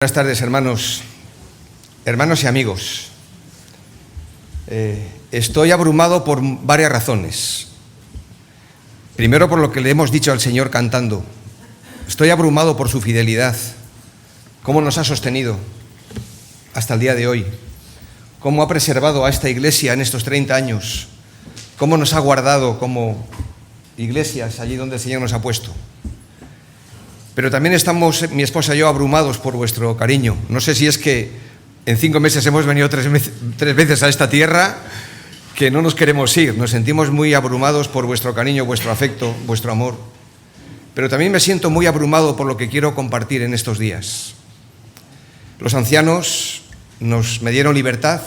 Buenas tardes, hermanos y amigos. Estoy abrumado por varias razones. Primero, por lo que le hemos dicho al Señor cantando. Estoy abrumado por su fidelidad, cómo nos ha sostenido hasta el día de hoy, cómo ha preservado a esta iglesia en estos 30 años, cómo nos ha guardado como iglesias allí donde el Señor nos ha puesto. Pero también estamos, mi esposa y yo, abrumados por vuestro cariño. No sé si es que en 5 meses hemos venido tres veces a esta tierra, que no nos queremos ir. Nos sentimos muy abrumados por vuestro cariño, vuestro afecto, vuestro amor. Pero también me siento muy abrumado por lo que quiero compartir en estos días. Los ancianos me dieron libertad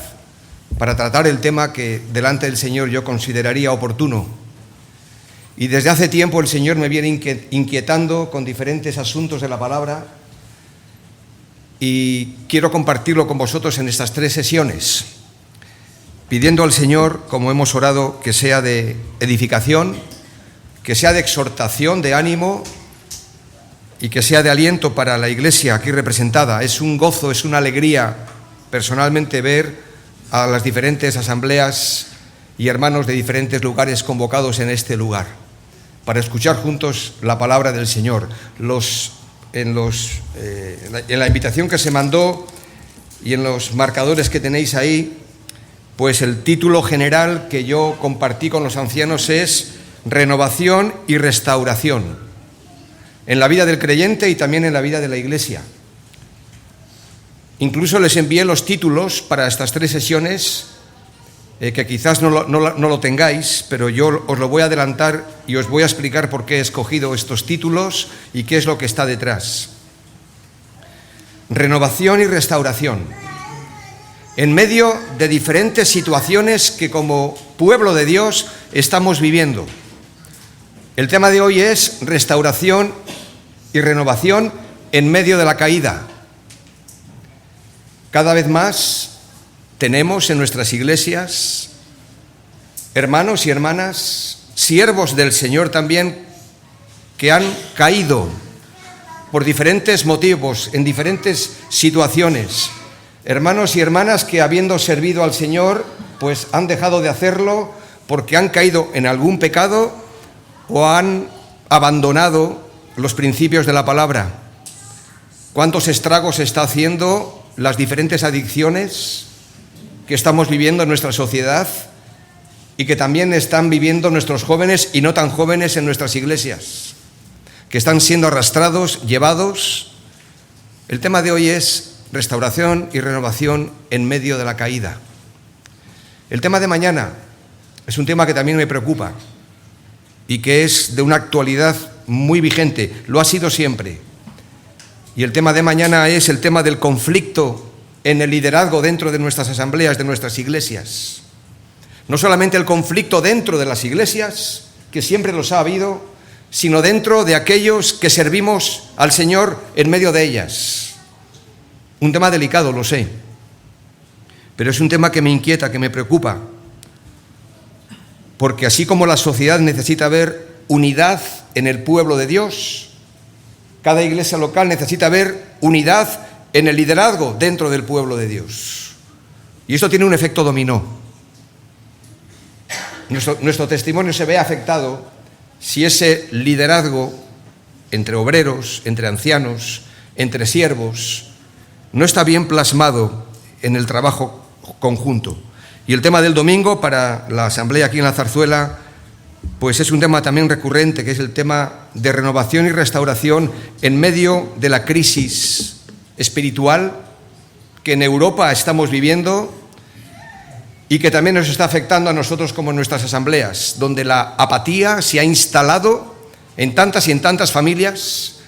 para tratar el tema que delante del Señor yo consideraría oportuno. Y desde hace tiempo el Señor me viene inquietando con diferentes asuntos de la palabra y quiero compartirlo con vosotros en estas 3 sesiones, pidiendo al Señor, como hemos orado, que sea de edificación, que sea de exhortación, de ánimo y que sea de aliento para la iglesia aquí representada. Es un gozo, es una alegría personalmente ver a las diferentes asambleas y hermanos de diferentes lugares convocados en este lugar para escuchar juntos la palabra del Señor. En la invitación que se mandó y en los marcadores que tenéis ahí, pues el título general que yo compartí con los ancianos es Renovación y Restauración en la vida del creyente y también en la vida de la iglesia. Incluso les envié los títulos para estas 3 sesiones, que quizás no lo tengáis, pero yo os lo voy a adelantar y os voy a explicar por qué he escogido estos títulos y qué es lo que está detrás. Renovación y restauración. En medio de diferentes situaciones que como pueblo de Dios estamos viviendo. El tema de hoy es restauración y renovación en medio de la caída. Cada vez más tenemos en nuestras iglesias hermanos y hermanas, siervos del Señor también, que han caído por diferentes motivos, en diferentes situaciones. Hermanos y hermanas que, habiendo servido al Señor, pues han dejado de hacerlo porque han caído en algún pecado o han abandonado los principios de la palabra. ¿Cuántos estragos está haciendo las diferentes adicciones que estamos viviendo en nuestra sociedad y que también están viviendo nuestros jóvenes y no tan jóvenes en nuestras iglesias, que están siendo arrastrados, llevados? El tema de hoy es restauración y renovación en medio de la caída. El tema de mañana es un tema que también me preocupa y que es de una actualidad muy vigente, lo ha sido siempre. Y el tema de mañana es el tema del conflicto en el liderazgo dentro de nuestras asambleas, de nuestras iglesias. No solamente el conflicto dentro de las iglesias, que siempre los ha habido, sino dentro de aquellos que servimos al Señor en medio de ellas. Un tema delicado, lo sé, pero es un tema que me inquieta, que me preocupa, porque así como la sociedad necesita ver unidad en el pueblo de Dios, cada iglesia local necesita ver unidad en el liderazgo dentro del pueblo de Dios. Y esto tiene un efecto dominó. Nuestro testimonio se ve afectado si ese liderazgo entre obreros, entre ancianos, entre siervos, no está bien plasmado en el trabajo conjunto. Y el tema del domingo para la asamblea aquí en la Zarzuela, pues es un tema también recurrente, que es el tema de renovación y restauración en medio de la crisis espiritual que en Europa estamos viviendo y que también nos está afectando a nosotros como en nuestras asambleas, donde la apatía se ha instalado en tantas y en tantas familias.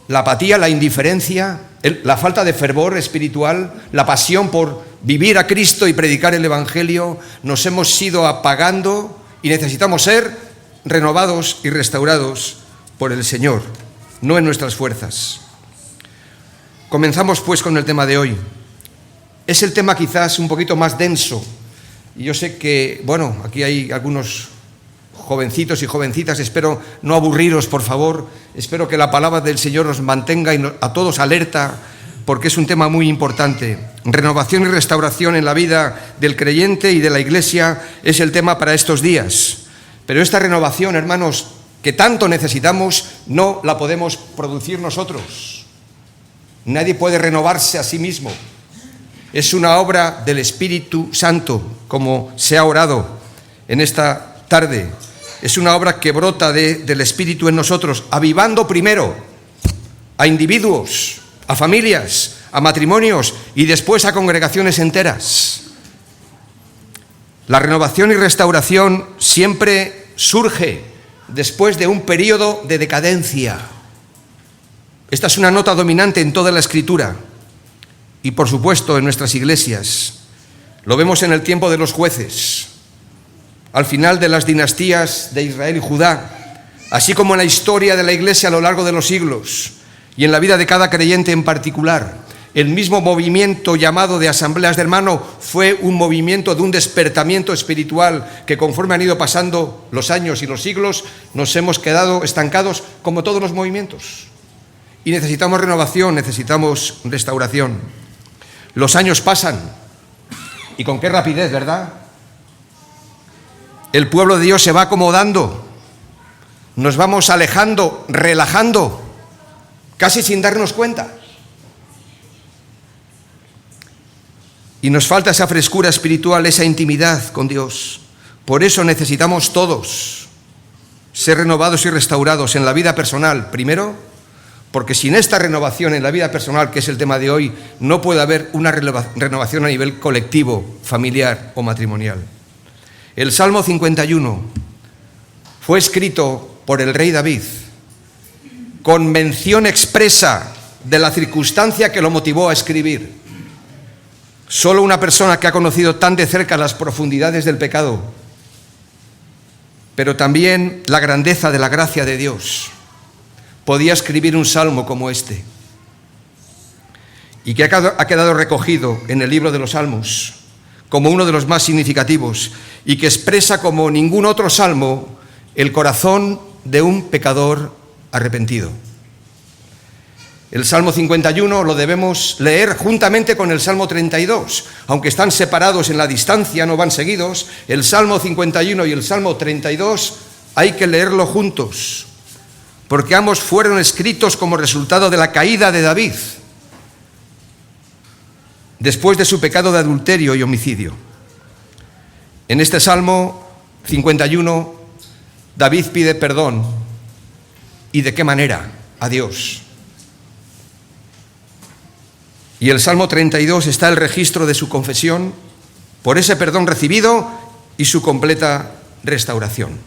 La apatía, la indiferencia, la falta de fervor espiritual, la pasión por vivir a Cristo y predicar el Evangelio, nos hemos ido apagando y necesitamos ser renovados y restaurados por el Señor, no en nuestras fuerzas. Comenzamos pues con el tema de hoy. Es el tema quizás un poquito más denso. Y yo sé que, aquí hay algunos jovencitos y jovencitas, espero no aburriros, por favor. Espero que la palabra del Señor nos mantenga a todos alerta porque es un tema muy importante. Renovación y restauración en la vida del creyente y de la Iglesia es el tema para estos días. Pero esta renovación, hermanos, que tanto necesitamos, no la podemos producir nosotros. Nadie puede renovarse a sí mismo. Es una obra del Espíritu Santo, como se ha orado en esta tarde. Es una obra que brota del Espíritu en nosotros, avivando primero a individuos, a familias, a matrimonios y después a congregaciones enteras. La renovación y restauración siempre surge después de un periodo de decadencia. Esta es una nota dominante en toda la Escritura y, por supuesto, en nuestras iglesias. Lo vemos en el tiempo de los jueces, al final de las dinastías de Israel y Judá, así como en la historia de la Iglesia a lo largo de los siglos y en la vida de cada creyente en particular. El mismo movimiento llamado de asambleas de hermanos fue un movimiento de un despertamiento espiritual que, conforme han ido pasando los años y los siglos, nos hemos quedado estancados como todos los movimientos. Y necesitamos renovación, necesitamos restauración. Los años pasan, y con qué rapidez, ¿verdad? El pueblo de Dios se va acomodando, nos vamos alejando, relajando, casi sin darnos cuenta. Y nos falta esa frescura espiritual, esa intimidad con Dios. Por eso necesitamos todos ser renovados y restaurados en la vida personal, primero, porque sin esta renovación en la vida personal, que es el tema de hoy, no puede haber una renovación a nivel colectivo, familiar o matrimonial. El Salmo 51 fue escrito por el rey David con mención expresa de la circunstancia que lo motivó a escribir. Solo una persona que ha conocido tan de cerca las profundidades del pecado, pero también la grandeza de la gracia de Dios, podía escribir un salmo como este, y que ha quedado recogido en el libro de los Salmos como uno de los más significativos y que expresa como ningún otro salmo el corazón de un pecador arrepentido. El Salmo 51 lo debemos leer juntamente con el Salmo 32, aunque están separados en la distancia, no van seguidos. El Salmo 51 y el Salmo 32 hay que leerlo juntos, porque ambos fueron escritos como resultado de la caída de David, después de su pecado de adulterio y homicidio. En este Salmo 51, David pide perdón. ¿Y de qué manera? A Dios. Y el Salmo 32 está el registro de su confesión por ese perdón recibido y su completa restauración.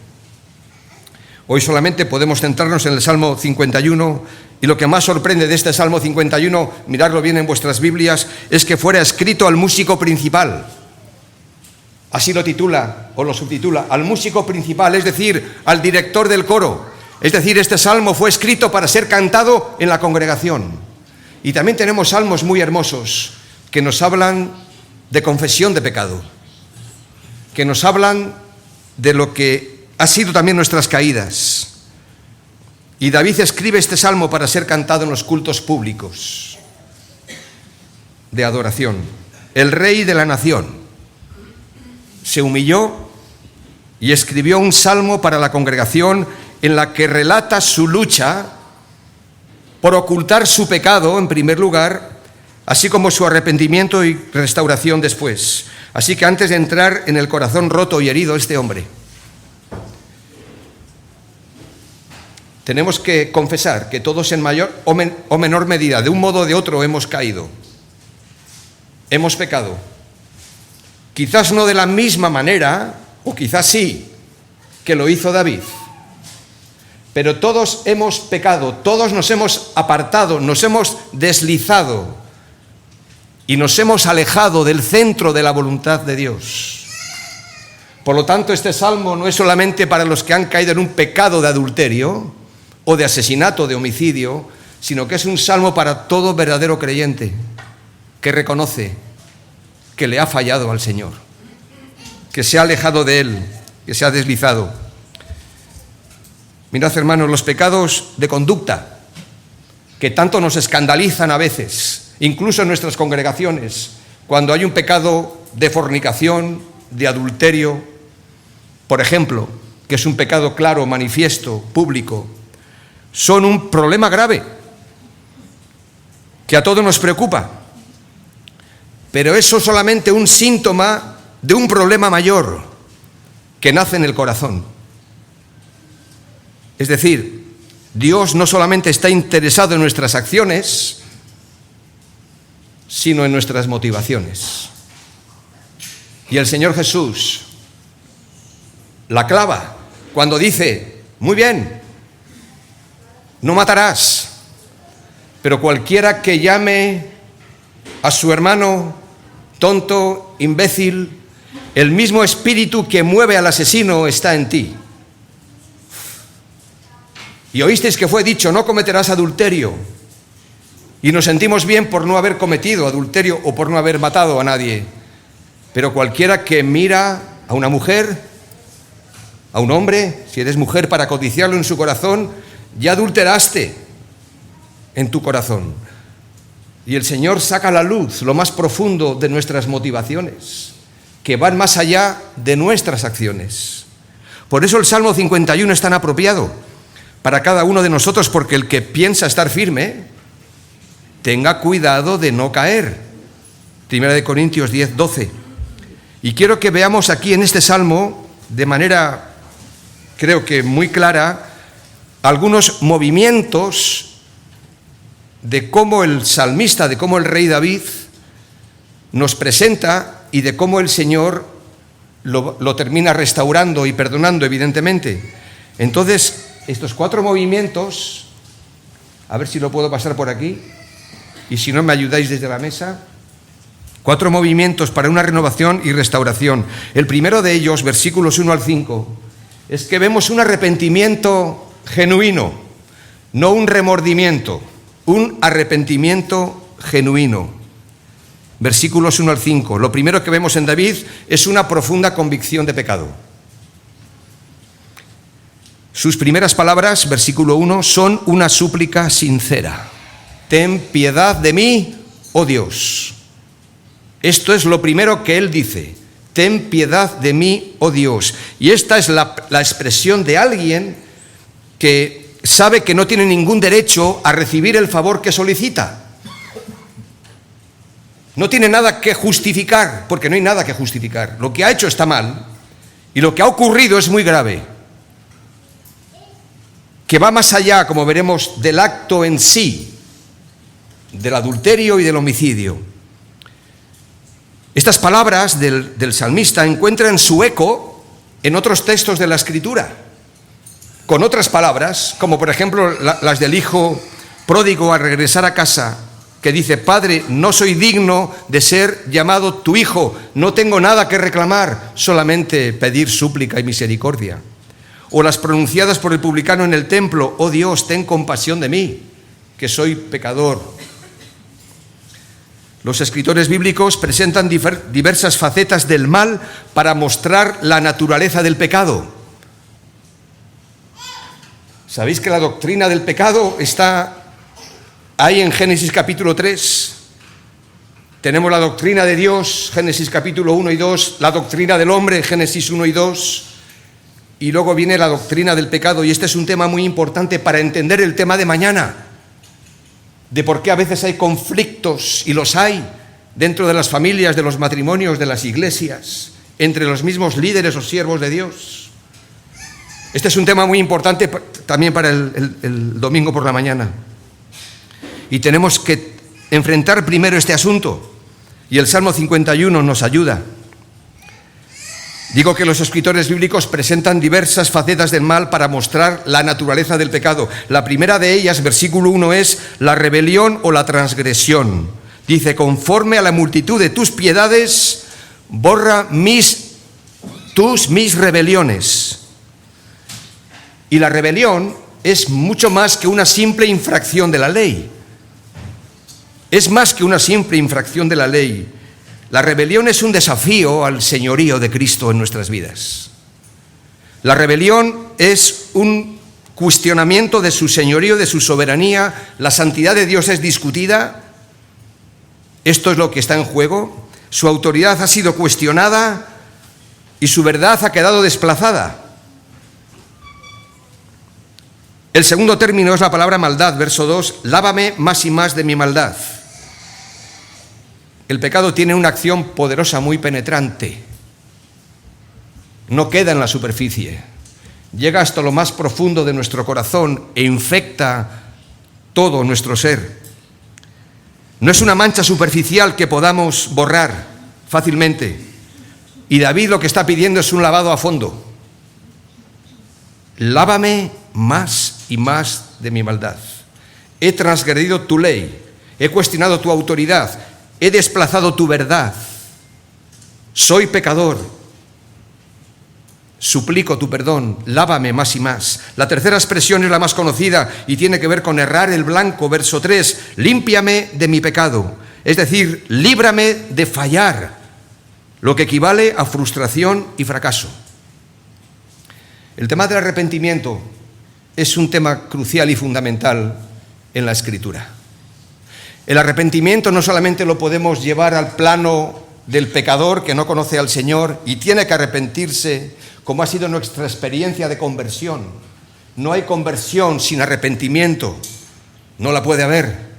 Hoy solamente podemos centrarnos en el Salmo 51 y lo que más sorprende de este Salmo 51, miradlo bien en vuestras Biblias, es que fuera escrito al músico principal. Así lo titula o lo subtitula, al músico principal, es decir, al director del coro. Es decir, este salmo fue escrito para ser cantado en la congregación. Y también tenemos salmos muy hermosos que nos hablan de confesión de pecado, que nos hablan de lo que ha sido también nuestras caídas. Y David escribe este salmo para ser cantado en los cultos públicos de adoración. El rey de la nación se humilló y escribió un salmo para la congregación en la que relata su lucha por ocultar su pecado en primer lugar, así como su arrepentimiento y restauración después. Así que antes de entrar en el corazón roto y herido de este hombre, tenemos que confesar que todos en mayor o menor medida, de un modo o de otro, hemos caído, hemos pecado. Quizás no de la misma manera, o quizás sí, que lo hizo David. Pero todos hemos pecado, todos nos hemos apartado, nos hemos deslizado y nos hemos alejado del centro de la voluntad de Dios. Por lo tanto, este salmo no es solamente para los que han caído en un pecado de adulterio o de asesinato, de homicidio, sino que es un salmo para todo verdadero creyente que reconoce que le ha fallado al Señor, que se ha alejado de Él, que se ha deslizado. Mirad, hermanos, los pecados de conducta que tanto nos escandalizan a veces incluso en nuestras congregaciones, cuando hay un pecado de fornicación, de adulterio, por ejemplo, que es un pecado claro, manifiesto, público, son un problema grave que a todos nos preocupa. Pero eso es solamente un síntoma de un problema mayor que nace en el corazón. Es decir, Dios no solamente está interesado en nuestras acciones, sino en nuestras motivaciones. Y el Señor Jesús la clava cuando dice, muy bien, no matarás, pero cualquiera que llame a su hermano tonto, imbécil, el mismo espíritu que mueve al asesino está en ti. Y oísteis que fue dicho, no cometerás adulterio. Y nos sentimos bien por no haber cometido adulterio o por no haber matado a nadie. Pero cualquiera que mira a una mujer, a un hombre, si eres mujer, para codiciarlo en su corazón, ya adulteraste en tu corazón. Y el Señor saca a la luz lo más profundo de nuestras motivaciones, que van más allá de nuestras acciones. Por eso el Salmo 51 es tan apropiado para cada uno de nosotros, porque el que piensa estar firme, tenga cuidado de no caer. 1 Corintios 10, 12. Y quiero que veamos aquí en este Salmo, de manera, creo que muy clara, algunos movimientos de cómo el salmista, de cómo el rey David nos presenta y de cómo el Señor lo termina restaurando y perdonando, evidentemente. Entonces, estos 4 movimientos, a ver si lo puedo pasar por aquí, y si no me ayudáis desde la mesa. 4 movimientos para una renovación y restauración. El primero de ellos, versículos 1 al 5, es que vemos un arrepentimiento genuino, no un remordimiento, un arrepentimiento genuino. Versículos 1 al 5. Lo primero que vemos en David es una profunda convicción de pecado. Sus primeras palabras, versículo 1, son una súplica sincera. Ten piedad de mí, oh Dios. Esto es lo primero que él dice. Ten piedad de mí, oh Dios. Y esta es la expresión de alguien que sabe que no tiene ningún derecho a recibir el favor que solicita. No tiene nada que justificar, porque no hay nada que justificar. Lo que ha hecho está mal y lo que ha ocurrido es muy grave, que va más allá, como veremos, del acto en sí, del adulterio y del homicidio. Estas palabras del salmista encuentran su eco en otros textos de la Escritura, con otras palabras, como por ejemplo las del hijo pródigo al regresar a casa, que dice, Padre, no soy digno de ser llamado tu hijo, no tengo nada que reclamar, solamente pedir súplica y misericordia. O las pronunciadas por el publicano en el templo, oh Dios, ten compasión de mí, que soy pecador. Los escritores bíblicos presentan diversas facetas del mal para mostrar la naturaleza del pecado. ¿Sabéis que la doctrina del pecado está ahí en Génesis capítulo 3? Tenemos la doctrina de Dios, Génesis capítulo 1 y 2, la doctrina del hombre, Génesis 1 y 2, y luego viene la doctrina del pecado, y este es un tema muy importante para entender el tema de mañana, de por qué a veces hay conflictos, y los hay, dentro de las familias, de los matrimonios, de las iglesias, entre los mismos líderes o siervos de Dios. Este es un tema muy importante también para el domingo por la mañana. Y tenemos que enfrentar primero este asunto, y el Salmo 51 nos ayuda. Digo que los escritores bíblicos presentan diversas facetas del mal para mostrar la naturaleza del pecado. La primera de ellas, versículo 1, es la rebelión o la transgresión. Dice, conforme a la multitud de tus piedades, borra mis rebeliones. Y la rebelión es mucho más que una simple infracción de la ley. Es más que una simple infracción de la ley. La rebelión es un desafío al señorío de Cristo en nuestras vidas. La rebelión es un cuestionamiento de su señorío, de su soberanía. La santidad de Dios es discutida Esto es lo que está en juego. Su autoridad ha sido cuestionada y su verdad ha quedado desplazada. El segundo término es la palabra maldad, verso 2, lávame más y más de mi maldad. El pecado tiene una acción poderosa, muy penetrante. No queda en la superficie, llega hasta lo más profundo de nuestro corazón e infecta todo nuestro ser. No es una mancha superficial que podamos borrar fácilmente. Y David lo que está pidiendo es un lavado a fondo. Lávame más y más de mi maldad. He transgredido tu ley, he cuestionado tu autoridad, he desplazado tu verdad. Soy pecador. Suplico tu perdón, lávame más y más. La tercera expresión es la más conocida y tiene que ver con errar el blanco, verso 3, límpiame de mi pecado, es decir, líbrame de fallar, lo que equivale a frustración y fracaso. El tema del arrepentimiento es un tema crucial y fundamental en la Escritura. El arrepentimiento no solamente lo podemos llevar al plano del pecador que no conoce al Señor y tiene que arrepentirse, como ha sido nuestra experiencia de conversión. No hay conversión sin arrepentimiento, no la puede haber.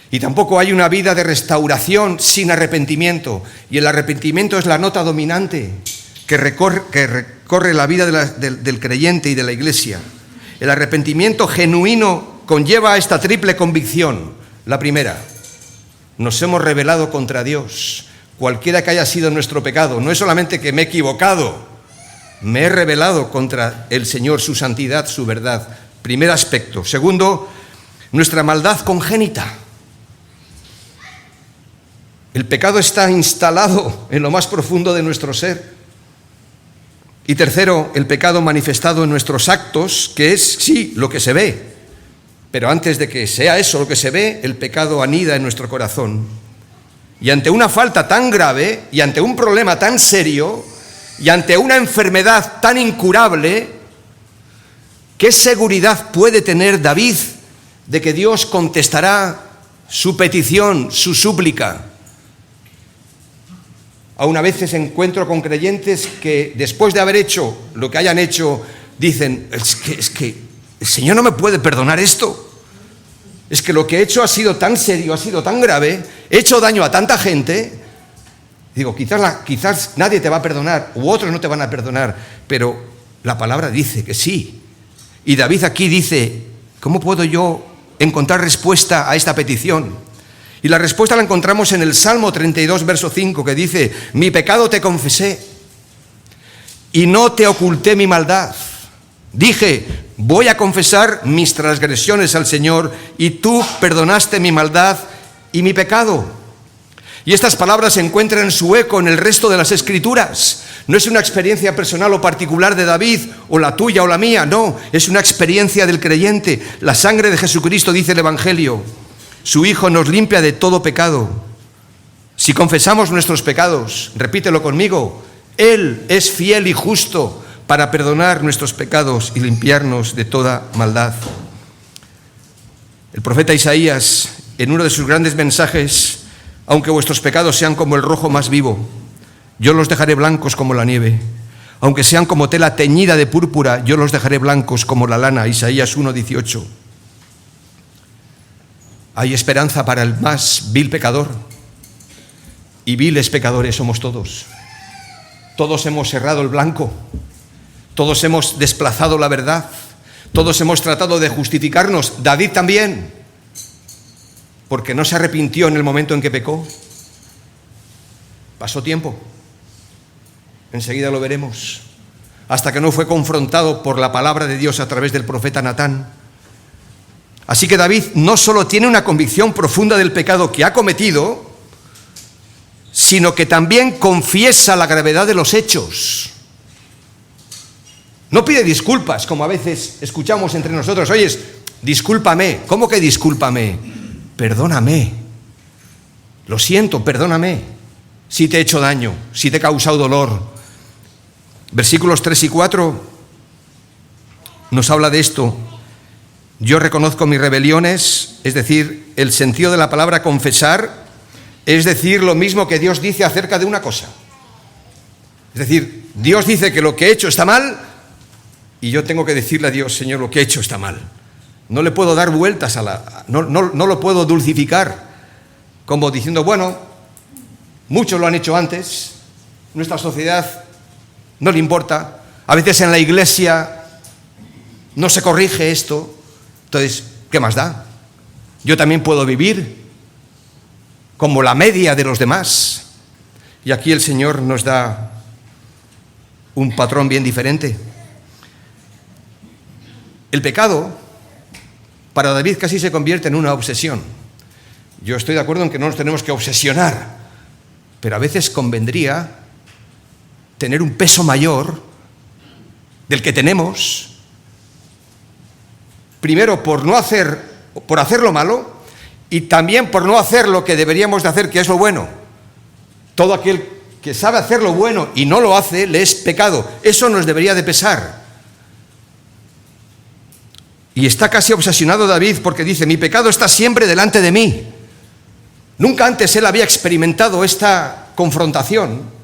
Y tampoco hay una vida de restauración sin arrepentimiento. Y el arrepentimiento es la nota dominante que recorre la vida del creyente y de la Iglesia. El arrepentimiento genuino conlleva esta triple convicción. La primera, nos hemos rebelado contra Dios. Cualquiera que haya sido nuestro pecado, no es solamente que me he equivocado, me he rebelado contra el Señor, su santidad, su verdad. Primer aspecto. Segundo, nuestra maldad congénita. El pecado está instalado en lo más profundo de nuestro ser. Y tercero, el pecado manifestado en nuestros actos, que es, sí, lo que se ve. Pero antes de que sea eso lo que se ve, el pecado anida en nuestro corazón. Y ante una falta tan grave, y ante un problema tan serio, y ante una enfermedad tan incurable, ¿qué seguridad puede tener David de que Dios contestará su petición, su súplica? Aún a veces encuentro con creyentes que después de haber hecho lo que hayan hecho, dicen, es que el Señor no me puede perdonar esto. Es que lo que he hecho ha sido tan serio, ha sido tan grave, he hecho daño a tanta gente. Digo, quizás nadie te va a perdonar, u otros no te van a perdonar, pero la palabra dice que sí. Y David aquí dice, ¿cómo puedo yo encontrar respuesta a esta petición? Y la respuesta la encontramos en el Salmo 32, verso 5, que dice, mi pecado te confesé y no te oculté mi maldad. Dije, voy a confesar mis transgresiones al Señor y tú perdonaste mi maldad y mi pecado. Y estas palabras encuentran su eco en el resto de las Escrituras. No es una experiencia personal o particular de David, o la tuya o la mía, no, es una experiencia del creyente. La sangre de Jesucristo, dice el Evangelio, su Hijo nos limpia de todo pecado. Si confesamos nuestros pecados, repítelo conmigo, Él es fiel y justo para perdonar nuestros pecados y limpiarnos de toda maldad. El profeta Isaías, en uno de sus grandes mensajes, aunque vuestros pecados sean como el rojo más vivo, yo los dejaré blancos como la nieve. Aunque sean como tela teñida de púrpura, yo los dejaré blancos como la lana. Isaías 1:18. Hay esperanza para el más vil pecador. Y viles pecadores somos todos. Todos hemos errado el blanco. Todos hemos desplazado la verdad. Todos hemos tratado de justificarnos. David también. Porque no se arrepintió en el momento en que pecó. Pasó tiempo. Enseguida lo veremos. Hasta que no fue confrontado por la palabra de Dios a través del profeta Natán. Así que David no solo tiene una convicción profunda del pecado que ha cometido, sino que también confiesa la gravedad de los hechos. No pide disculpas, como a veces escuchamos entre nosotros. Oyes, discúlpame. ¿Cómo que discúlpame? Perdóname. Lo siento, perdóname. Si te he hecho daño, si te he causado dolor. Versículos 3 y 4 nos habla de esto. Yo reconozco mis rebeliones, es decir, el sentido de la palabra confesar es decir lo mismo que Dios dice acerca de una cosa. Es decir, Dios dice que lo que he hecho está mal y yo tengo que decirle a Dios, Señor, lo que he hecho está mal. No le puedo dar vueltas no lo puedo dulcificar como diciendo, bueno, muchos lo han hecho antes, nuestra sociedad no le importa, a veces en la iglesia no se corrige esto, entonces, ¿qué más da? Yo también puedo vivir como la media de los demás. Y aquí el Señor nos da un patrón bien diferente. El pecado, para David, casi se convierte en una obsesión. Yo estoy de acuerdo en que no nos tenemos que obsesionar, pero a veces convendría tener un peso mayor del que tenemos, primero por hacer lo malo y también por no hacer lo que deberíamos de hacer, que es lo bueno. Todo aquel que sabe hacer lo bueno y no lo hace, le es pecado. Eso nos debería de pesar. Y está casi obsesionado David porque dice, mi pecado está siempre delante de mí. Nunca antes él había experimentado esta confrontación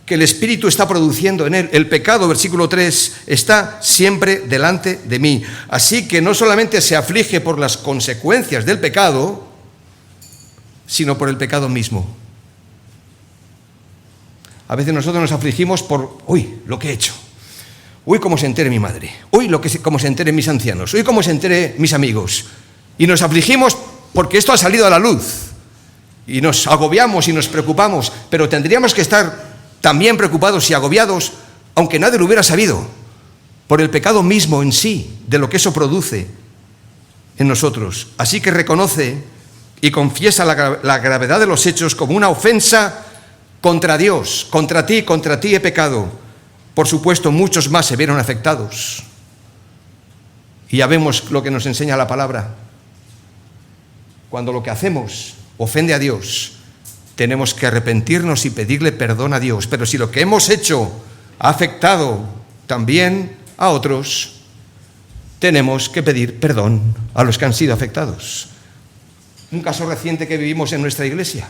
que el Espíritu está produciendo en él. El pecado, versículo 3, está siempre delante de mí. Así que no solamente se aflige por las consecuencias del pecado, sino por el pecado mismo. A veces nosotros nos afligimos por, lo que he hecho. Cómo se entere mi madre. Cómo se enteren mis ancianos. Cómo se enteren mis amigos. Y nos afligimos porque esto ha salido a la luz. Y nos agobiamos y nos preocupamos. Pero tendríamos que estar también preocupados y agobiados, aunque nadie lo hubiera sabido, por el pecado mismo en sí, de lo que eso produce en nosotros. Así que reconoce y confiesa la gravedad de los hechos como una ofensa contra Dios. Contra ti he pecado. Por supuesto, muchos más se vieron afectados. Y ya vemos lo que nos enseña la palabra. Cuando lo que hacemos ofende a Dios, tenemos que arrepentirnos y pedirle perdón a Dios. Pero si lo que hemos hecho ha afectado también a otros, tenemos que pedir perdón a los que han sido afectados. Un caso reciente que vivimos en nuestra iglesia.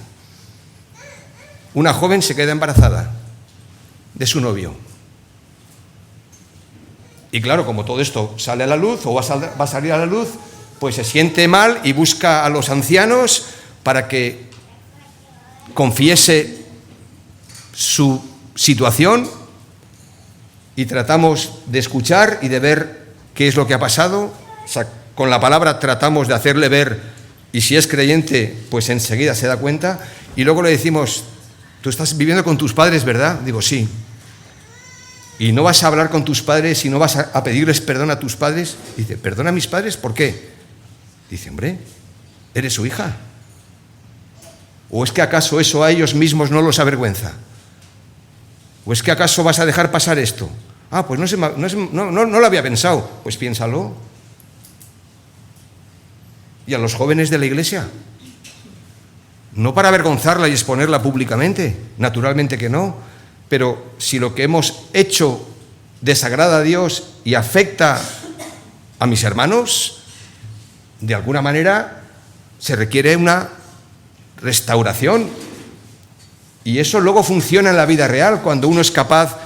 Una joven se queda embarazada de su novio. Y claro, como todo esto sale a la luz o va a salir a la luz, pues se siente mal y busca a los ancianos para que confiese su situación, y tratamos de escuchar y de ver qué es lo que ha pasado. O sea, con la palabra tratamos de hacerle ver, y si es creyente, pues enseguida se da cuenta, y luego le decimos, tú estás viviendo con tus padres, ¿verdad? Digo, sí. ¿Y no vas a hablar con tus padres y no vas a pedirles perdón a tus padres? Dice, ¿perdona a mis padres? ¿Por qué? Dice, hombre, eres su hija. ¿O es que acaso eso a ellos mismos no los avergüenza? ¿O es que acaso vas a dejar pasar esto? Pues no lo había pensado. Pues piénsalo. Y a los jóvenes de la iglesia, no para avergonzarla y exponerla públicamente, naturalmente que no, pero si lo que hemos hecho desagrada a Dios y afecta a mis hermanos, de alguna manera se requiere una restauración. Y eso luego funciona en la vida real, cuando uno es capaz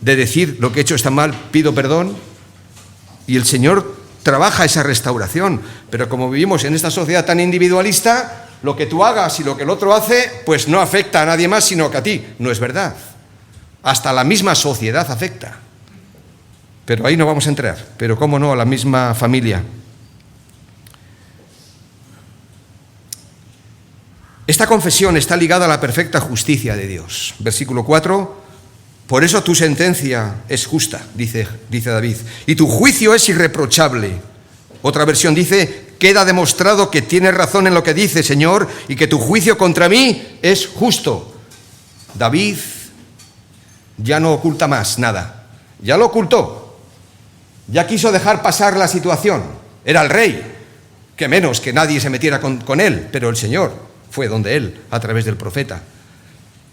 de decir, lo que he hecho está mal, pido perdón, y el Señor trabaja esa restauración. Pero como vivimos en esta sociedad tan individualista, lo que tú hagas y lo que el otro hace, pues no afecta a nadie más sino que a ti. No es verdad. Hasta la misma sociedad afecta. Pero ahí no vamos a entrar. Pero cómo no, a la misma familia. Esta confesión está ligada a la perfecta justicia de Dios. Versículo 4, por eso tu sentencia es justa, dice David, y tu juicio es irreprochable. Otra versión dice, queda demostrado que tienes razón en lo que dice, Señor, y que tu juicio contra mí es justo. David ya no oculta más nada, ya lo ocultó, ya quiso dejar pasar la situación. Era el rey, que menos que nadie se metiera con él, pero el Señor fue donde él, a través del profeta.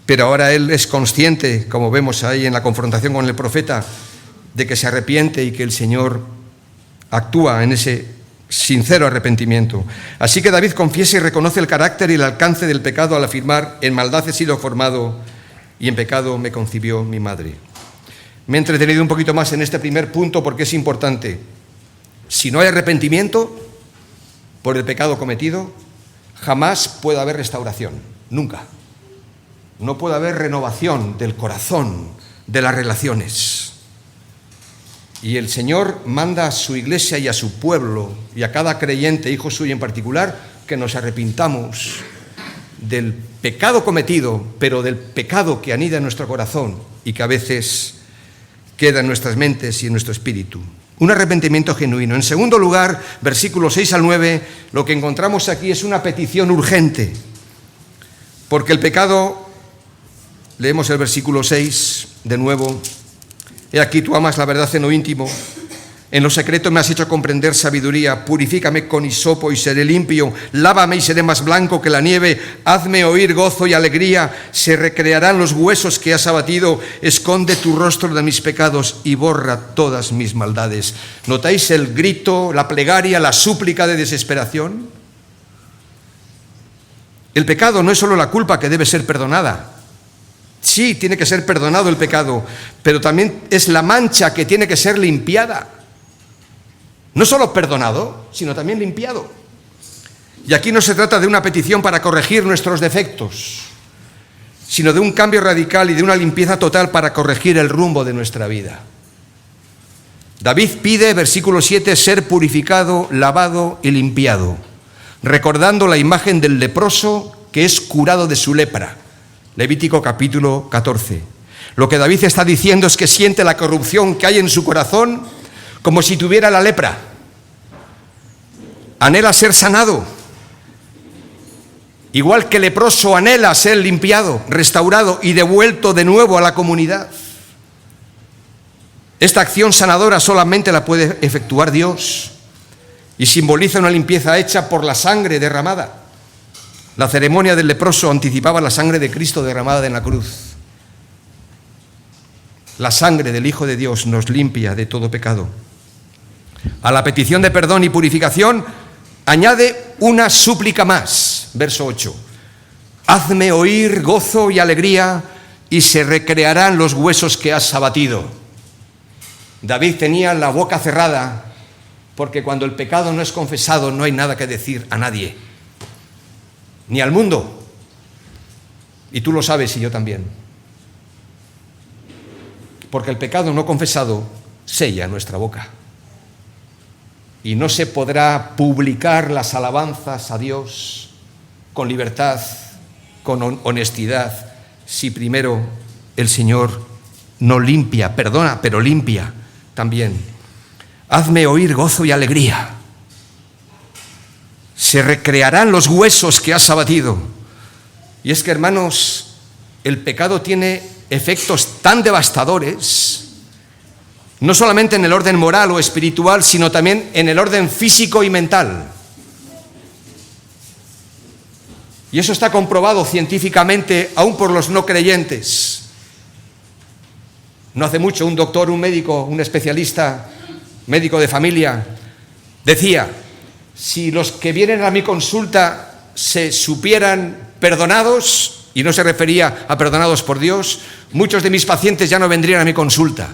Pero ahora él es consciente, como vemos ahí en la confrontación con el profeta, de que se arrepiente y que el Señor actúa en ese sincero arrepentimiento. Así que David confiesa y reconoce el carácter y el alcance del pecado al afirmar: en maldad he sido formado y en pecado me concibió mi madre. Me he entretenido un poquito más en este primer punto porque es importante. Si no hay arrepentimiento por el pecado cometido, jamás puede haber restauración, nunca. No puede haber renovación del corazón, de las relaciones. Y el Señor manda a su iglesia y a su pueblo y a cada creyente, hijo suyo en particular, que nos arrepintamos del pecado cometido, pero del pecado que anida en nuestro corazón y que a veces queda en nuestras mentes y en nuestro espíritu. Un arrepentimiento genuino. En segundo lugar, versículos 6 al 9, lo que encontramos aquí es una petición urgente, porque el pecado, leemos el versículo 6 de nuevo: he aquí tú amas la verdad en lo íntimo, en lo secreto me has hecho comprender sabiduría, purifícame con hisopo y seré limpio, lávame y seré más blanco que la nieve, hazme oír gozo y alegría, se recrearán los huesos que has abatido, esconde tu rostro de mis pecados y borra todas mis maldades. ¿Notáis el grito, la plegaria, la súplica de desesperación? El pecado no es solo la culpa que debe ser perdonada. Sí, tiene que ser perdonado el pecado, pero también es la mancha que tiene que ser limpiada. No solo perdonado, sino también limpiado. Y aquí no se trata de una petición para corregir nuestros defectos, sino de un cambio radical y de una limpieza total para corregir el rumbo de nuestra vida. David pide, versículo 7, ser purificado, lavado y limpiado, recordando la imagen del leproso que es curado de su lepra. Levítico capítulo 14. Lo que David está diciendo es que siente la corrupción que hay en su corazón como si tuviera la lepra. Anhela ser sanado. Igual que el leproso anhela ser limpiado, restaurado y devuelto de nuevo a la comunidad. Esta acción sanadora solamente la puede efectuar Dios y simboliza una limpieza hecha por la sangre derramada. La ceremonia del leproso anticipaba la sangre de Cristo derramada en la cruz. La sangre del Hijo de Dios nos limpia de todo pecado. A la petición de perdón y purificación añade una súplica más, verso 8. Hazme oír gozo y alegría y se recrearán los huesos que has abatido. David tenía la boca cerrada porque cuando el pecado no es confesado no hay nada que decir a nadie, ni al mundo. Y tú lo sabes y yo también. Porque el pecado no confesado sella nuestra boca. Y no se podrá publicar las alabanzas a Dios con libertad, con honestidad, si primero el Señor no limpia, perdona, pero limpia también. Hazme oír gozo y alegría. Se recrearán los huesos que has abatido. Y es que, hermanos, el pecado tiene efectos tan devastadores, no solamente en el orden moral o espiritual, sino también en el orden físico y mental. Y eso está comprobado científicamente aún por los no creyentes. No hace mucho un doctor, un médico, un especialista, médico de familia, decía: si los que vienen a mi consulta se supieran perdonados, y no se refería a perdonados por Dios, muchos de mis pacientes ya no vendrían a mi consulta.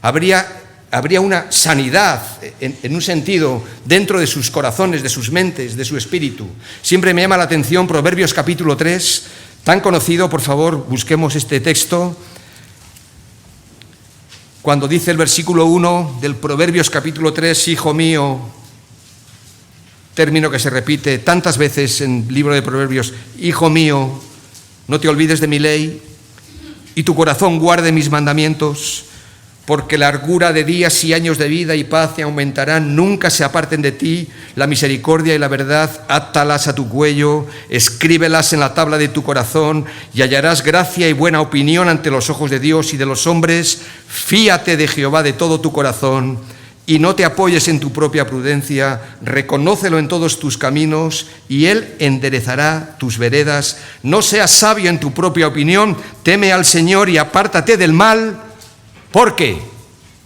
Habría una sanidad en un sentido dentro de sus corazones, de sus mentes, de su espíritu. Siempre me llama la atención Proverbios capítulo 3, tan conocido. Por favor, busquemos este texto. Cuando dice el versículo 1 del Proverbios capítulo 3, hijo mío, término que se repite tantas veces en el libro de Proverbios, hijo mío, no te olvides de mi ley y tu corazón guarde mis mandamientos, porque largura de días y años de vida y paz te aumentarán, nunca se aparten de ti la misericordia y la verdad, átalas a tu cuello, escríbelas en la tabla de tu corazón y hallarás gracia y buena opinión ante los ojos de Dios y de los hombres. Fíate de Jehová de todo tu corazón y no te apoyes en tu propia prudencia, reconócelo en todos tus caminos y Él enderezará tus veredas. No seas sabio en tu propia opinión, teme al Señor y apártate del mal, porque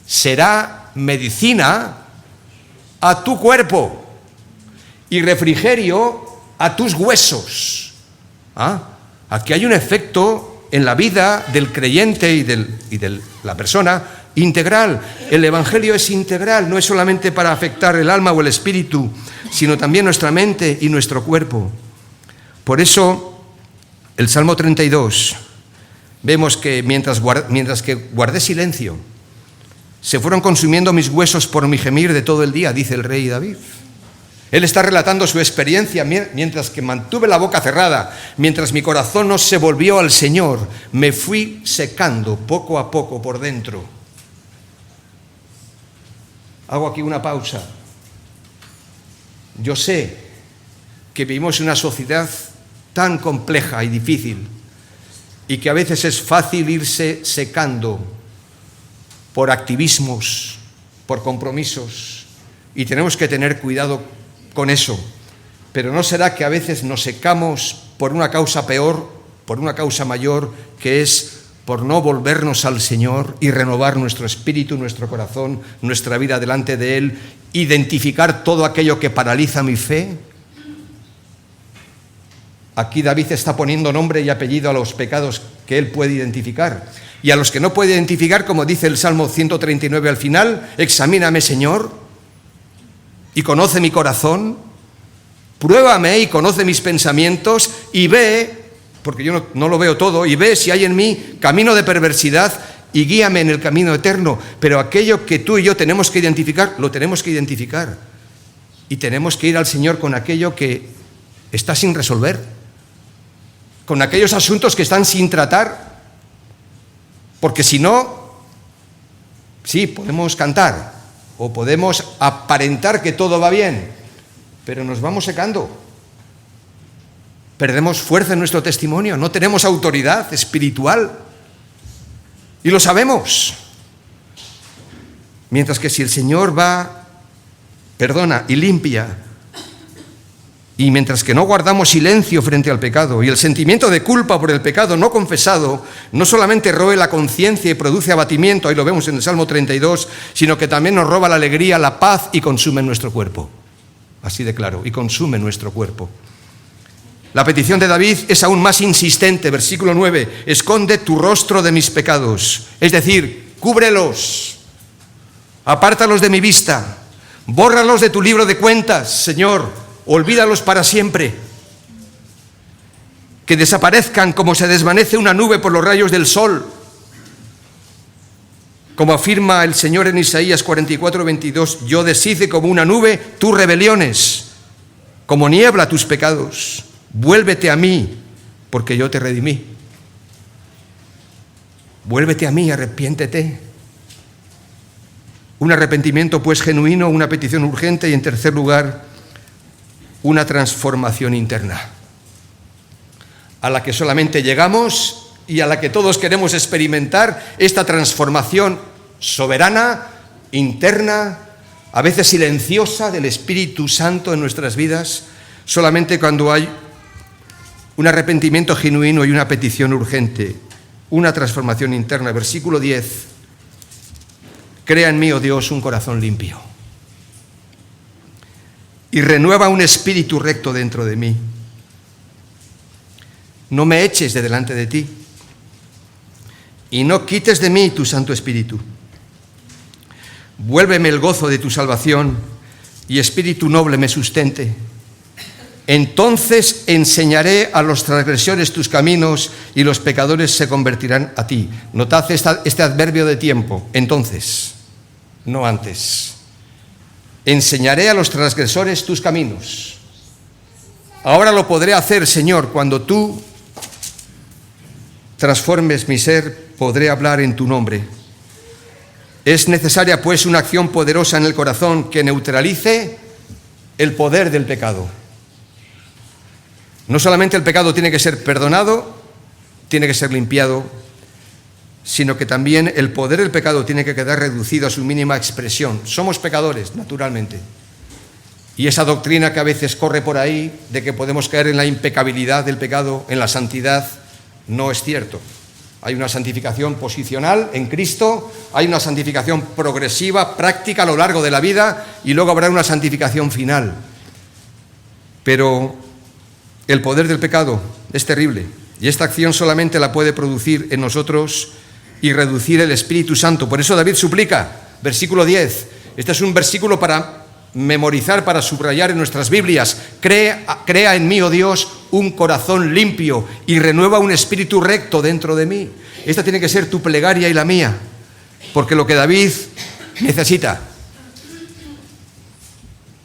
será medicina a tu cuerpo. y refrigerio a tus huesos. Aquí hay un efecto en la vida del creyente y de la persona integral. El Evangelio es integral, no es solamente para afectar el alma o el espíritu, sino también nuestra mente y nuestro cuerpo. Por eso, el Salmo 32, vemos que mientras que guardé silencio, se fueron consumiendo mis huesos por mi gemir de todo el día, dice el rey David. Él está relatando su experiencia mientras que mantuve la boca cerrada, mientras mi corazón no se volvió al Señor, me fui secando poco a poco por dentro. Hago aquí una pausa. Yo sé que vivimos en una sociedad tan compleja y difícil y que a veces es fácil irse secando por activismos, por compromisos, y tenemos que tener cuidado con eso. Pero ¿no será que a veces nos secamos por una causa peor, por una causa mayor, que es por no volvernos al Señor y renovar nuestro espíritu, nuestro corazón, nuestra vida delante de Él, identificar todo aquello que paraliza mi fe? Aquí David está poniendo nombre y apellido a los pecados que él puede identificar. Y a los que no puede identificar, como dice el Salmo 139 al final, examíname, Señor, y conoce mi corazón, pruébame y conoce mis pensamientos, y ve, porque yo no lo veo todo, y ve si hay en mí camino de perversidad y guíame en el camino eterno. Pero aquello que tú y yo tenemos que identificar, lo tenemos que identificar. Y tenemos que ir al Señor con aquello que está sin resolver, con aquellos asuntos que están sin tratar, porque si no, sí, podemos cantar o podemos aparentar que todo va bien, pero nos vamos secando, perdemos fuerza en nuestro testimonio, no tenemos autoridad espiritual y lo sabemos. Mientras que si el Señor perdona y limpia, y mientras que no guardamos silencio frente al pecado y el sentimiento de culpa por el pecado no confesado, no solamente roe la conciencia y produce abatimiento, ahí lo vemos en el Salmo 32, sino que también nos roba la alegría, la paz y consume nuestro cuerpo. Así de claro, y consume nuestro cuerpo. La petición de David es aún más insistente, versículo 9, esconde tu rostro de mis pecados, es decir, cúbrelos, apártalos de mi vista, bórralos de tu libro de cuentas, Señor. Olvídalos para siempre, que desaparezcan como se desvanece una nube por los rayos del sol. Como afirma el Señor en Isaías 44:22, yo deshice como una nube tus rebeliones, como niebla tus pecados. Vuélvete a mí, porque yo te redimí. Vuélvete a mí, arrepiéntete. Un arrepentimiento pues genuino, una petición urgente y en tercer lugar, una transformación interna, a la que solamente llegamos y a la que todos queremos experimentar, esta transformación soberana, interna, a veces silenciosa, del Espíritu Santo en nuestras vidas, solamente cuando hay un arrepentimiento genuino y una petición urgente, una transformación interna. Versículo 10, crea en mí, oh Dios, un corazón limpio, y renueva un espíritu recto dentro de mí. No me eches de delante de ti, y no quites de mí tu Santo Espíritu. Vuélveme el gozo de tu salvación, y espíritu noble me sustente. Entonces enseñaré a los transgresores tus caminos, y los pecadores se convertirán a ti. Notad este adverbio de tiempo, entonces, no antes. Enseñaré a los transgresores tus caminos. Ahora lo podré hacer, Señor, cuando tú transformes mi ser, podré hablar en tu nombre. Es necesaria, pues, una acción poderosa en el corazón que neutralice el poder del pecado. No solamente el pecado tiene que ser perdonado, tiene que ser limpiado, sino que también el poder del pecado tiene que quedar reducido a su mínima expresión. Somos pecadores, naturalmente. Y esa doctrina que a veces corre por ahí, de que podemos caer en la impecabilidad del pecado, en la santidad, no es cierto. Hay una santificación posicional en Cristo, hay una santificación progresiva, práctica a lo largo de la vida, y luego habrá una santificación final. Pero el poder del pecado es terrible y esta acción solamente la puede producir en nosotros y reducir el Espíritu Santo. Por eso David suplica, versículo 10, este es un versículo para memorizar, para subrayar en nuestras Biblias: crea en mí, oh Dios, un corazón limpio y renueva un espíritu recto dentro de mí. Esta tiene que ser tu plegaria y la mía, porque lo que David necesita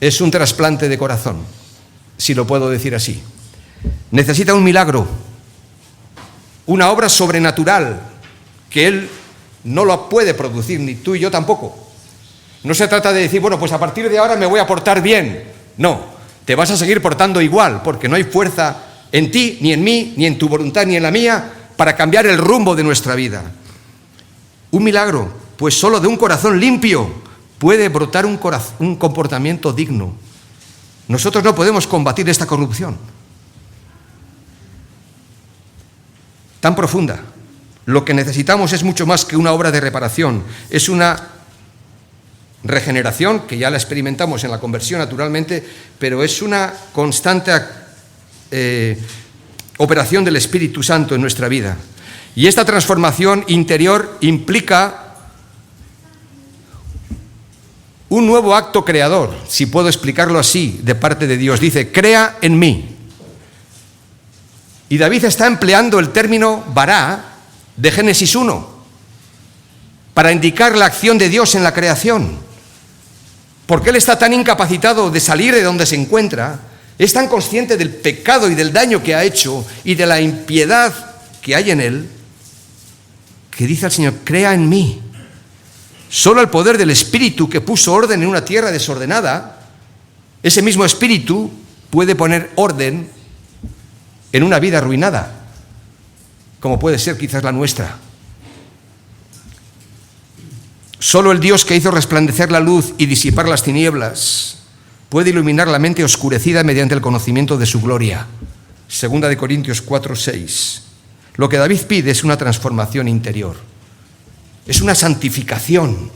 es un trasplante de corazón, si lo puedo decir así. Necesita un milagro, una obra sobrenatural que él no lo puede producir, ni tú y yo tampoco. No se trata de decir, bueno, pues a partir de ahora me voy a portar bien. No, te vas a seguir portando igual, porque no hay fuerza en ti, ni en mí, ni en tu voluntad, ni en la mía, para cambiar el rumbo de nuestra vida. Un milagro, pues solo de un corazón limpio puede brotar un comportamiento digno. Nosotros no podemos combatir esta corrupción tan profunda. Lo que necesitamos es mucho más que una obra de reparación, es una regeneración, que ya la experimentamos en la conversión naturalmente, pero es una constante operación del Espíritu Santo en nuestra vida. Y esta transformación interior implica un nuevo acto creador, si puedo explicarlo así, de parte de Dios. Dice, crea en mí. Y David está empleando el término bará de Génesis 1 para indicar la acción de Dios en la creación. Porque él está tan incapacitado de salir de donde se encuentra, es tan consciente del pecado y del daño que ha hecho y de la impiedad que hay en él, que dice al Señor, crea en mí. Solo el poder del Espíritu que puso orden en una tierra desordenada, ese mismo Espíritu puede poner orden en una vida arruinada, como puede ser quizás la nuestra. Solo el Dios que hizo resplandecer la luz y disipar las tinieblas puede iluminar la mente oscurecida mediante el conocimiento de su gloria. 2 Corintios 4:6. Lo que David pide es una transformación interior. Es una santificación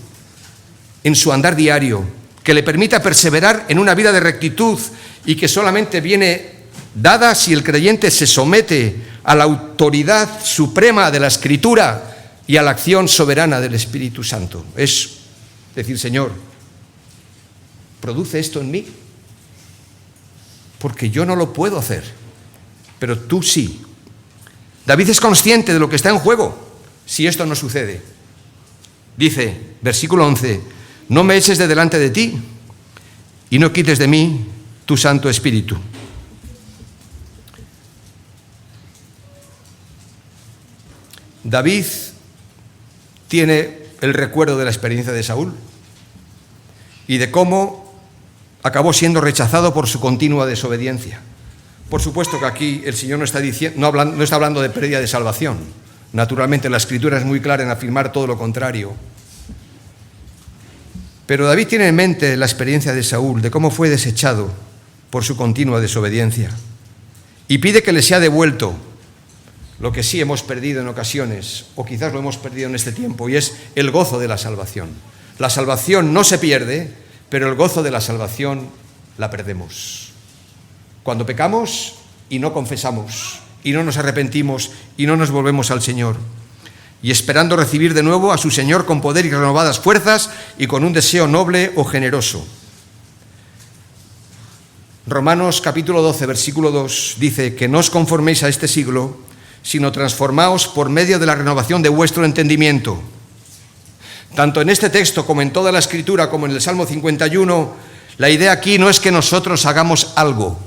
en su andar diario que le permita perseverar en una vida de rectitud y que solamente viene dada si el creyente se somete a la autoridad suprema de la Escritura y a la acción soberana del Espíritu Santo. Es decir, Señor, produce esto en mí, porque yo no lo puedo hacer, pero tú sí. David es consciente de lo que está en juego si esto no sucede. Dice, versículo 11, no me eches de delante de ti y no quites de mí tu Santo Espíritu. David tiene el recuerdo de la experiencia de Saúl y de cómo acabó siendo rechazado por su continua desobediencia. Por supuesto que aquí el Señor no está hablando de pérdida de salvación. Naturalmente la Escritura es muy clara en afirmar todo lo contrario. Pero David tiene en mente la experiencia de Saúl, de cómo fue desechado por su continua desobediencia. Y pide que le sea devuelto lo que sí hemos perdido en ocasiones, o quizás lo hemos perdido en este tiempo, y es el gozo de la salvación. La salvación no se pierde, pero el gozo de la salvación la perdemos. Cuando pecamos y no confesamos, y no nos arrepentimos, y no nos volvemos al Señor, y esperando recibir de nuevo a su Señor con poder y renovadas fuerzas, y con un deseo noble o generoso. Romanos capítulo 12, versículo 2, dice que no os conforméis a este siglo, sino transformaos por medio de la renovación de vuestro entendimiento. Tanto en este texto como en toda la Escritura, como en el Salmo 51, la idea aquí no es que nosotros hagamos algo.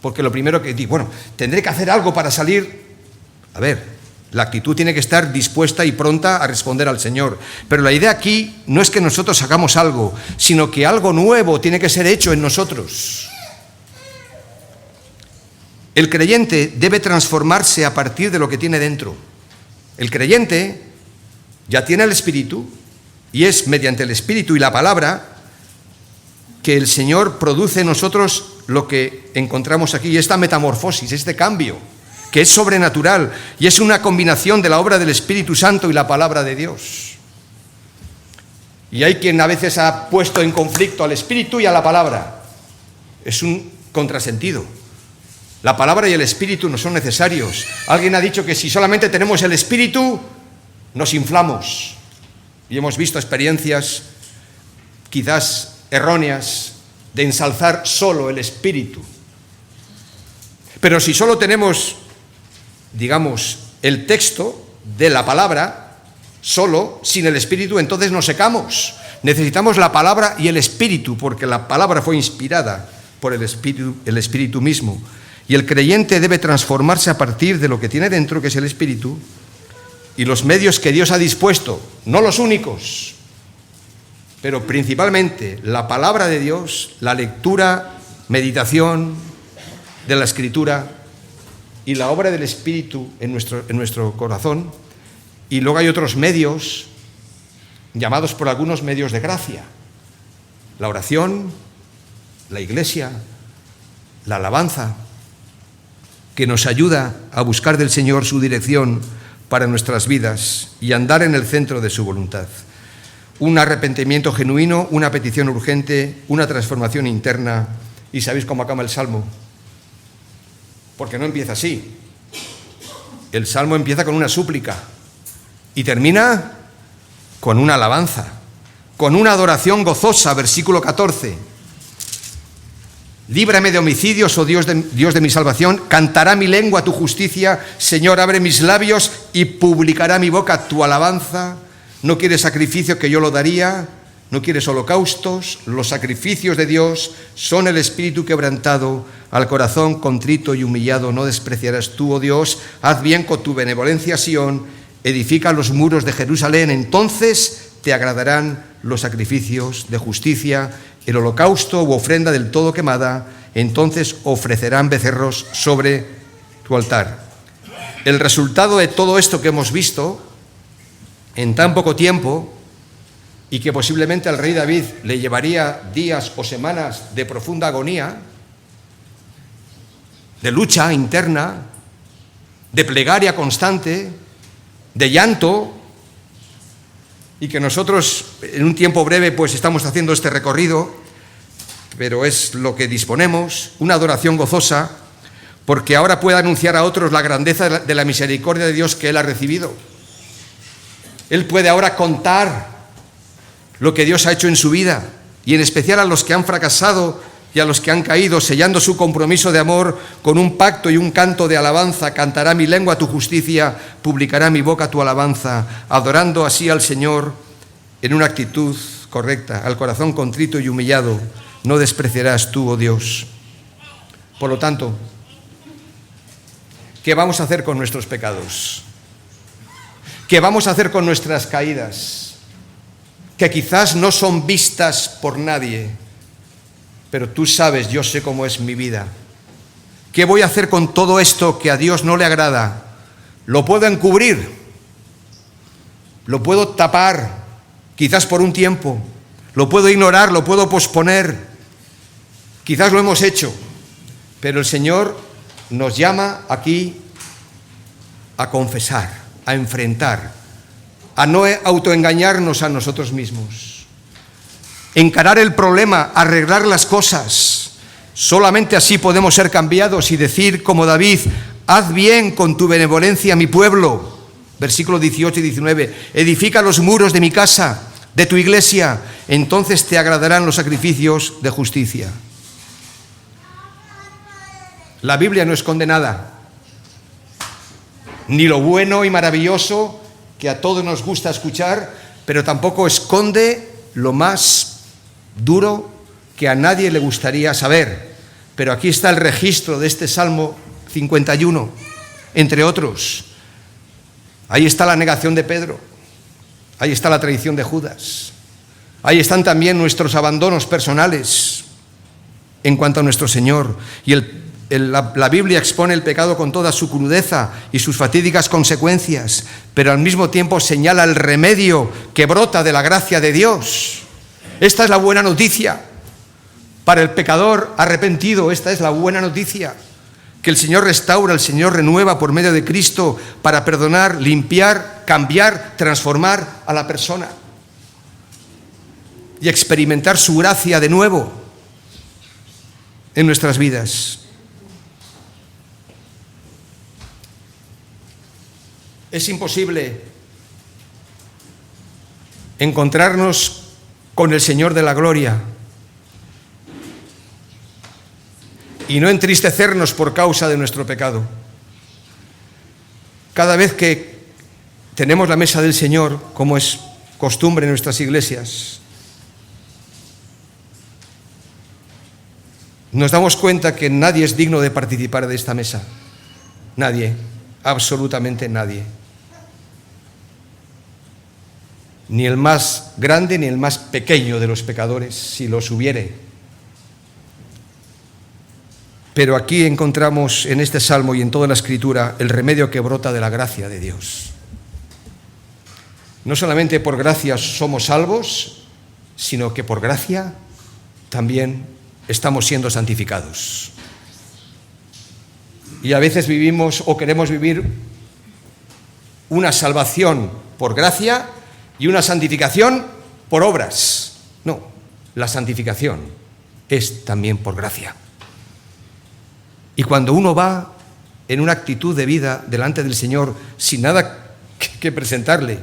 Porque lo primero que digo, bueno, tendré que hacer algo para salir. A ver, la actitud tiene que estar dispuesta y pronta a responder al Señor. Pero la idea aquí no es que nosotros hagamos algo, sino que algo nuevo tiene que ser hecho en nosotros. El creyente debe transformarse a partir de lo que tiene dentro. El creyente ya tiene el Espíritu y es mediante el Espíritu y la palabra que el Señor produce en nosotros lo que encontramos aquí, esta metamorfosis, este cambio, que es sobrenatural y es una combinación de la obra del Espíritu Santo y la palabra de Dios. Y hay quien a veces ha puesto en conflicto al Espíritu y a la palabra. Es un contrasentido. La palabra y el espíritu no son necesarios. Alguien ha dicho que si solamente tenemos el espíritu, nos inflamos. Y hemos visto experiencias quizás erróneas de ensalzar solo el espíritu. Pero si solo tenemos, digamos, el texto de la palabra, solo, sin el espíritu, entonces nos secamos. Necesitamos la palabra y el espíritu, porque la palabra fue inspirada por el espíritu mismo. Y el creyente debe transformarse a partir de lo que tiene dentro, que es el espíritu, y los medios que Dios ha dispuesto, no los únicos, pero principalmente la palabra de Dios, la lectura, meditación de la Escritura y la obra del Espíritu en nuestro corazón. Y luego hay otros medios, llamados por algunos medios de gracia: la oración, la iglesia, la alabanza, que nos ayuda a buscar del Señor su dirección para nuestras vidas y andar en el centro de su voluntad. Un arrepentimiento genuino, una petición urgente, una transformación interna. ¿Y sabéis cómo acaba el Salmo? Porque no empieza así. El Salmo empieza con una súplica y termina con una alabanza, con una adoración gozosa, versículo 14. Líbrame de homicidios, oh Dios de mi salvación, cantará mi lengua tu justicia, Señor, abre mis labios y publicará mi boca tu alabanza. No quieres sacrificio que yo lo daría, no quieres holocaustos, los sacrificios de Dios son el espíritu quebrantado, al corazón contrito y humillado no despreciarás tú, oh Dios. Haz bien con tu benevolencia, Sión, edifica los muros de Jerusalén, entonces te agradarán los sacrificios de justicia, el holocausto u ofrenda del todo quemada, entonces ofrecerán becerros sobre tu altar. El resultado de todo esto que hemos visto en tan poco tiempo, y que posiblemente al rey David le llevaría días o semanas de profunda agonía, de lucha interna, de plegaria constante, de llanto, y que nosotros en un tiempo breve pues estamos haciendo este recorrido, pero es lo que disponemos, una adoración gozosa, porque ahora puede anunciar a otros la grandeza de la misericordia de Dios que él ha recibido. Él puede ahora contar lo que Dios ha hecho en su vida, y en especial a los que han fracasado y a los que han caído, sellando su compromiso de amor con un pacto y un canto de alabanza. Cantará mi lengua tu justicia, publicará mi boca tu alabanza, adorando así al Señor en una actitud correcta, al corazón contrito y humillado, no despreciarás tú, oh Dios. Por lo tanto, ¿qué vamos a hacer con nuestros pecados? ¿Qué vamos a hacer con nuestras caídas? Que quizás no son vistas por nadie, pero tú sabes, yo sé cómo es mi vida. ¿Qué voy a hacer con todo esto que a Dios no le agrada? ¿Lo puedo encubrir? ¿Lo puedo tapar? Quizás por un tiempo. ¿Lo puedo ignorar? ¿Lo puedo posponer? Quizás lo hemos hecho, pero el Señor nos llama aquí a confesar, a enfrentar, a no autoengañarnos a nosotros mismos. Encarar el problema, arreglar las cosas. Solamente así podemos ser cambiados y decir como David: haz bien con tu benevolencia a mi pueblo. Versículos 18 y 19. Edifica los muros de mi casa, de tu iglesia, entonces te agradarán los sacrificios de justicia. La Biblia no esconde nada, ni lo bueno y maravilloso que a todos nos gusta escuchar, pero tampoco esconde lo más duro que a nadie le gustaría saber. Pero aquí está el registro de este Salmo 51, entre otros. Ahí está la negación de Pedro, ahí está la traición de Judas, ahí están también nuestros abandonos personales en cuanto a nuestro Señor. Y la Biblia expone el pecado con toda su crudeza y sus fatídicas consecuencias, pero al mismo tiempo señala el remedio que brota de la gracia de Dios. Esta es la buena noticia para el pecador arrepentido. Esta es la buena noticia, que el Señor restaura, el Señor renueva por medio de Cristo para perdonar, limpiar, cambiar, transformar a la persona y experimentar su gracia de nuevo. en nuestras vidas. Es imposible encontrarnos con el Señor de la gloria y no entristecernos por causa de nuestro pecado. Cada vez que tenemos la mesa del Señor, como es costumbre en nuestras iglesias, nos damos cuenta que nadie es digno de participar de esta mesa. Nadie, absolutamente nadie. Ni el más grande ni el más pequeño de los pecadores, si los hubiere. Pero aquí encontramos en este salmo y en toda la Escritura el remedio que brota de la gracia de Dios. No solamente por gracia somos salvos, sino que por gracia también estamos siendo santificados. Y a veces vivimos o queremos vivir una salvación por gracia y una santificación por obras. No, la santificación es también por gracia. Y cuando uno va en una actitud de vida delante del Señor sin nada que presentarle,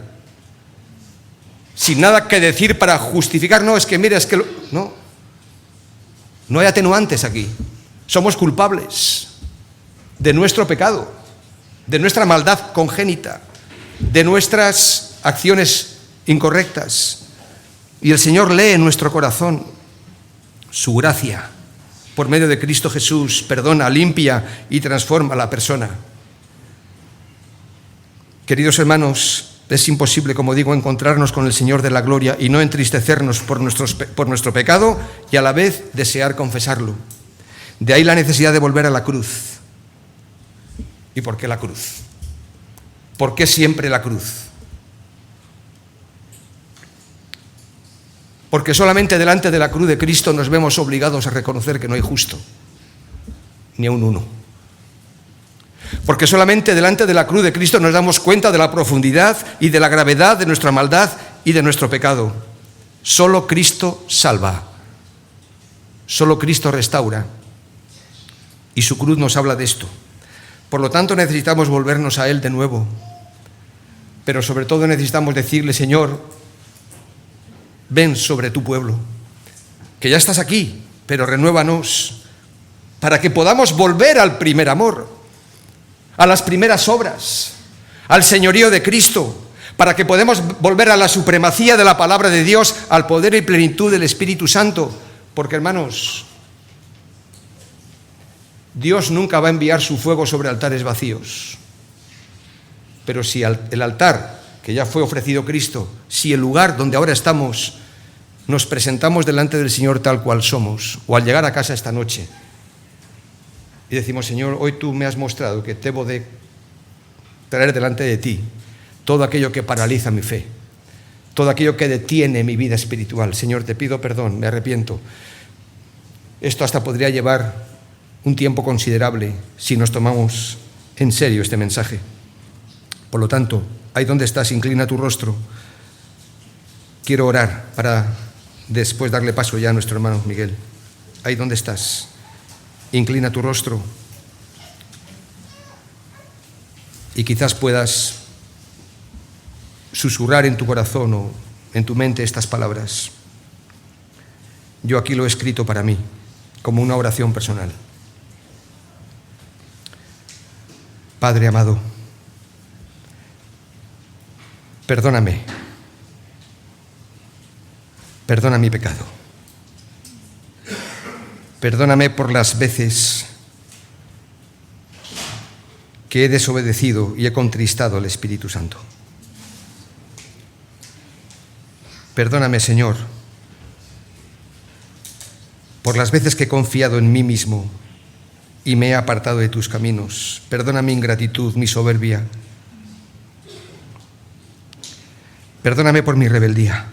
sin nada que decir para justificar, no, es que mira, es que... No hay atenuantes aquí. Somos culpables de nuestro pecado, de nuestra maldad congénita, de nuestras acciones incorrectas. Y el Señor lee en nuestro corazón su gracia. Por medio de Cristo Jesús, perdona, limpia y transforma a la persona. Queridos hermanos, es imposible, como digo, encontrarnos con el Señor de la gloria y no entristecernos por nuestro pecado y a la vez desear confesarlo. De ahí la necesidad de volver a la cruz. ¿Y por qué la cruz? ¿Por qué siempre la cruz? Porque solamente delante de la cruz de Cristo nos vemos obligados a reconocer que no hay justo, ni a un uno. Porque solamente delante de la cruz de Cristo nos damos cuenta de la profundidad y de la gravedad de nuestra maldad y de nuestro pecado. Solo Cristo salva, solo Cristo restaura, y su cruz nos habla de esto. Por lo tanto, necesitamos volvernos a Él de nuevo, pero sobre todo necesitamos decirle: Señor, ven sobre tu pueblo, que ya estás aquí, pero renuévanos para que podamos volver al primer amor, a las primeras obras, al señorío de Cristo, para que podamos volver a la supremacía de la palabra de Dios, al poder y plenitud del Espíritu Santo. Porque, hermanos, Dios nunca va a enviar su fuego sobre altares vacíos. Pero si el altar que ya fue ofrecido Cristo, si el lugar donde ahora estamos nos presentamos delante del Señor tal cual somos, o al llegar a casa esta noche y decimos: Señor, hoy tú me has mostrado que debo de traer delante de ti todo aquello que paraliza mi fe, todo aquello que detiene mi vida espiritual. Señor, te pido perdón, me arrepiento. Esto hasta podría llevar un tiempo considerable si nos tomamos en serio este mensaje. Por lo tanto, ahí donde estás, inclina tu rostro. Quiero orar para después darle paso ya a nuestro hermano Miguel. Ahí donde estás, inclina tu rostro y quizás puedas susurrar en tu corazón o en tu mente estas palabras. Yo aquí lo he escrito para mí, como una oración personal. Padre amado, perdóname. Perdona mi pecado. Perdóname por las veces que he desobedecido y he contristado al Espíritu Santo. Perdóname, Señor, por las veces que he confiado en mí mismo y me he apartado de tus caminos. Perdona mi ingratitud, mi soberbia. Perdóname por mi rebeldía,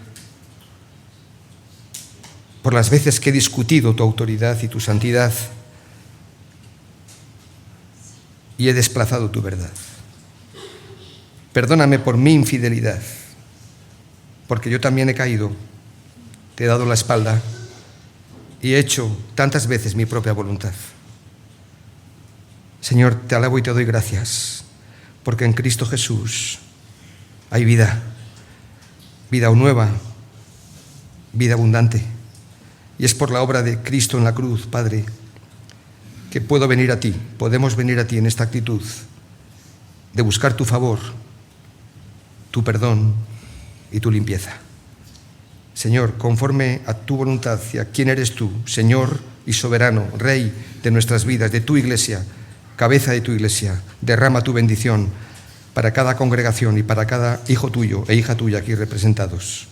por las veces que he discutido tu autoridad y tu santidad y he desplazado tu verdad. Perdóname por mi infidelidad, porque yo también he caído, te he dado la espalda y he hecho tantas veces mi propia voluntad. Señor, te alabo y te doy gracias, porque en Cristo Jesús hay vida, vida nueva, vida abundante. Y es por la obra de Cristo en la cruz, Padre, que puedo venir a ti, podemos venir a ti en esta actitud de buscar tu favor, tu perdón y tu limpieza. Señor, conforme a tu voluntad y a quién eres tú, Señor y soberano, Rey de nuestras vidas, de tu iglesia, cabeza de tu iglesia, derrama tu bendición para cada congregación y para cada hijo tuyo e hija tuya aquí representados.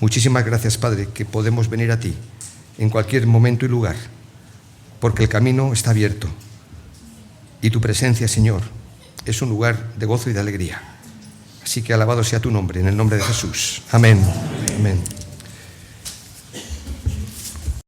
Muchísimas gracias, Padre, que podemos venir a ti en cualquier momento y lugar, porque el camino está abierto y tu presencia, Señor, es un lugar de gozo y de alegría. Así que alabado sea tu nombre, en el nombre de Jesús. Amén. Amén.